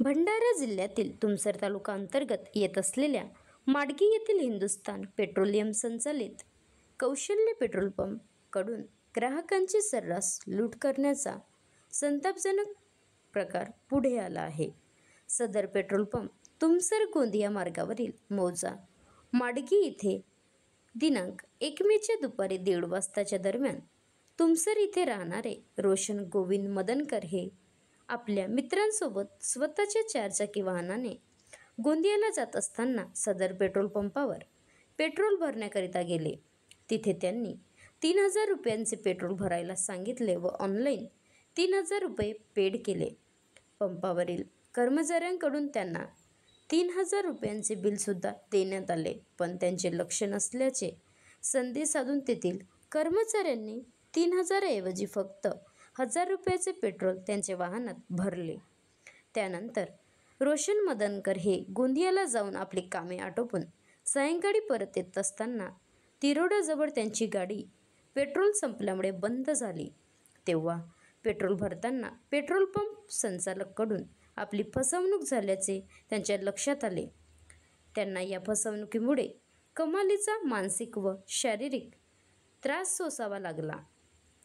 भंडारा जिल्ह्यातील तुमसर तालुका अंतर्गत येत असलेल्या माडगी येथील हिंदुस्थान पेट्रोलियम संचालित कौशल्य पेट्रोल पंप कडून ग्राहकांची सर्रास लूट करण्याचा संतापजनक प्रकार पुढे आला आहे। सदर पेट्रोल पंप तुमसर गोंदिया मार्गावरील मौजा माडगी इथे दिनांक 1 मेच्या दुपारी 1:30 वाजताच्या दरम्यान तुमसर इथे राहणारे रोशन गोविंद मदनकर हे आपल्या मित्रांसोबत स्वतःच्या 4 चाकी वाहनाने गोंदियाला जात असताना सदर पेट्रोल पंपावर पेट्रोल भरण्याकरिता गेले। तिथे त्यांनी 3000 रुपयांचे पेट्रोल भरायला सांगितले व ऑनलाईन 3000 रुपये पेड केले। पंपावरील कर्मचाऱ्यांकडून त्यांना 3000 रुपयांचे बिलसुद्धा देण्यात आले, पण त्यांचे लक्ष नसल्याचे संदेह साधून तेथील कर्मचाऱ्यांनी 3000 ऐवजी फक्त 1000 रुपयाचे पेट्रोल त्यांच्या वाहनात भरले। त्यानंतर रोशन मदनकर हे गोंदियाला जाऊन आपली कामे आटोपून सायंकाळी परत येत असताना तिरोडाजवळ त्यांची गाडी पेट्रोल संपल्यामुळे बंद झाली। तेव्हा पेट्रोल भरताना पेट्रोल पंप संचालकाकडून आपली फसवणूक झाल्याचे त्यांच्या लक्षात आले। त्यांना या फसवणुकीमुळे कमालीचा मानसिक व शारीरिक त्रास सोसावा लागला।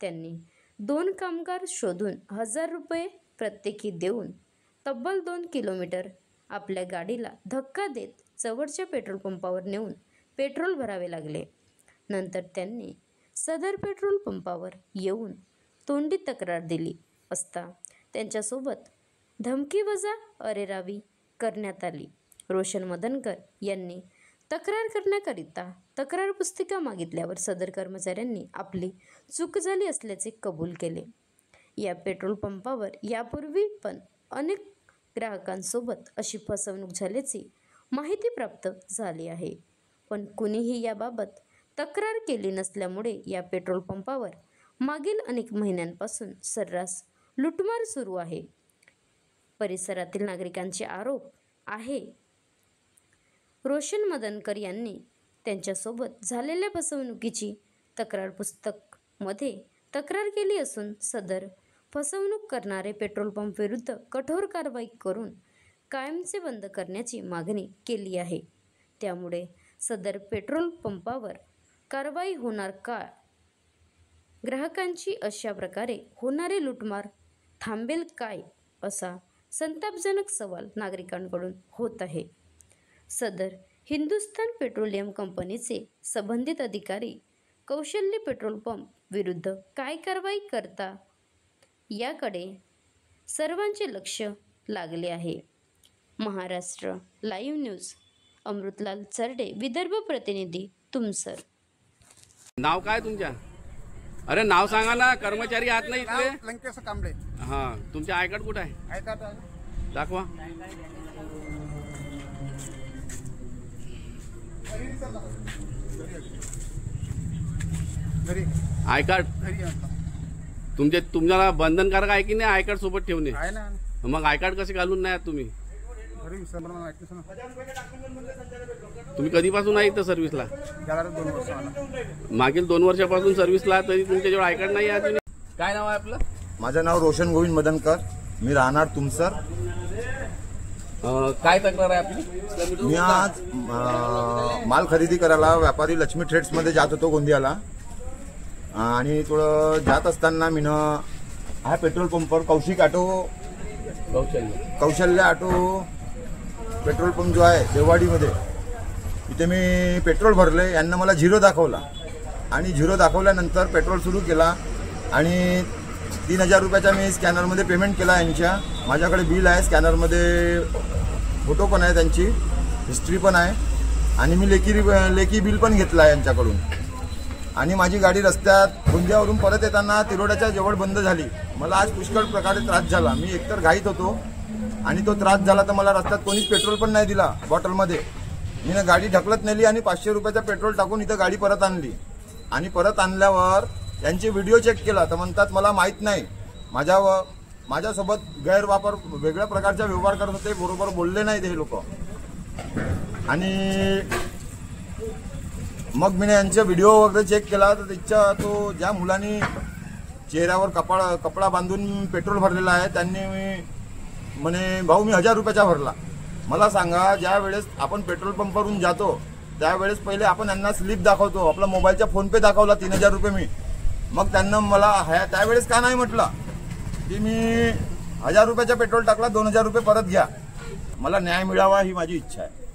त्यांनी 2 कामगार शोधून 1000 रुपये प्रत्येकी देऊन तब्बल 2 किलोमीटर आपल्या गाडीला धक्का देत जवळच्या पेट्रोल पंपावर नेऊन पेट्रोल भरावे लागले। नंतर त्यांनी सदर पेट्रोल पंपावर येऊन तोंडी तक्रार दिली असता त्यांच्यासोबत धमकीवजा अरेरावी करण्यात आली। रोशन मदनकर यांनी तक्रार करण्याकरिता तक्रार पुस्तिका मागितल्यावर सदर कर्मचाऱ्यांनी आपली चूक झाली असल्याचे कबूल केले। या पेट्रोल पंपावर यापूर्वी पण अनेक ग्राहकांसोबत अशी फसवणूक झाल्याची माहिती प्राप्त झाली आहे, पण कुणीही याबाबत तक्रार केली नसल्यामुळे या पेट्रोल पंपावर मागील अनेक महिन्यांपासून सर्रास लूटमार सुरू आहे। परिसरातील नागरिकांचे आरोप आहे रोशन मदनकर यांनी त्यांच्यासोबत झालेल्या फसवणुकीची तक्रार पुस्तकमध्ये तक्रार केली असून सदर फसवणूक करणारे पेट्रोल पंप विरुद्ध कठोर कारवाई करून कायमचे बंद करण्याची मागणी केली आहे। त्यामुळे सदर पेट्रोल पंपावर कारवाई होणार का? ग्राहकांची अशा प्रकारे होणारे लूटमार थांबेल काय, असा संतापजनक सवाल नागरिकांकडून होत आहे। सदर हिंदुस्थान पेट्रोलियम कंपनीचे संबंधित अधिकारी कौशल्य पेट्रोल पंप विरुद्ध काय कारवाई करता याकडे सर्वांचे लक्ष लागले आहे। महाराष्ट्र लाईव्ह न्यूज अमृतलाल चरडे, विदर्भ प्रतिनिधी, तुमसर। नाव काय तुमच्या? अरे नाव सांगा ना, कर्मचारी आहात ना इथले? लंकेश कांबळे। हां, तुमचे आय कार्ड कुठे आहे? आय कार्ड आहे, दाखवा। आय कार्ड तुम्हाला बंधनकारक आहे की नाही आय कार्ड सोबत ठेवणे? आहे ना। मग आय कार्ड कसे घालून नाही तुम्ही? तुम्ही कधीपासून आहे इथं सर्व्हिसला? मागील 2 वर्षापासून सर्व्हिसला, तरी तुमच्याजवळ आय कार्ड नाही आहे तुम्ही? काय नाव आहे आपलं? माझं नाव रोशन गोविंद मदनकर, मी राहणार तुमसर। काय तक्रार आहे आपली? मी आज माल खरेदी करायला व्यापारी लक्ष्मी ट्रेड्स मध्ये जात होतो गोंदियाला, आणि थोडं जात असताना मी हा पेट्रोल पंपवर कौशल्य ऑटो पेट्रोल पंप जो आहे देववाडीमध्ये, इथे मी पेट्रोल भरले। यांना मला 0 दाखवला, आणि 0 दाखवल्यानंतर पेट्रोल सुरू केला, आणि 3000 रुपयाचा मी स्कॅनरमध्ये पेमेंट केला यांच्या। माझ्याकडे बिल आहे, स्कॅनरमध्ये फोटो पण आहे, त्यांची हिस्ट्री पण आहे, आणि मी लेखी बिल पण घेतला आहे यांच्याकडून। आणि माझी गाडी रस्त्यात गोंदियावरून परत येताना तिरोड्याच्या जवळ बंद झाली। मला आज पुष्कळ प्रकारे त्रास झाला। मी एकतर घाईत होतो, आणि तो त्रास झाला तर मला रस्त्यात कोणीच पेट्रोल पण नाही दिला बॉटलमध्ये। मी गाडी ढकलत नेली आणि 500 रुपयाचा पेट्रोल टाकून इथं गाडी परत आणली, आणि परत आणल्यावर यांचे व्हिडिओ चेक केला तर म्हणतात मला माहीत नाही, माझ्यासोबत गैरवापर वेगळ्या प्रकारचा व्यवहार करत होते, बरोबर बोलले नाहीत हे लोक। आणि मग मी यांचा व्हिडिओ वगैरे चेक केला तर तो ज्या मुलांनी चेहऱ्यावर कपडा बांधून पेट्रोल भरलेला आहे, त्यांनी म्हणे भाऊ मी 1000 रुपयाचा भरला. मला सांगा, ज्या वेळेस आपण पेट्रोल पंपावरून जातो त्यावेळेस पहिले आपण यांना स्लिप दाखवतो, आपला मोबाईलचा फोनपे दाखवला 3000 रुपये मी. मग त्यांना मला त्यावेळेस का नाही म्हटलं की मी 1000 रुपयाचा पेट्रोल टाकला, 2000 रुपये परत घ्या. मला न्याय मिळावा ही माझी इच्छा आहे.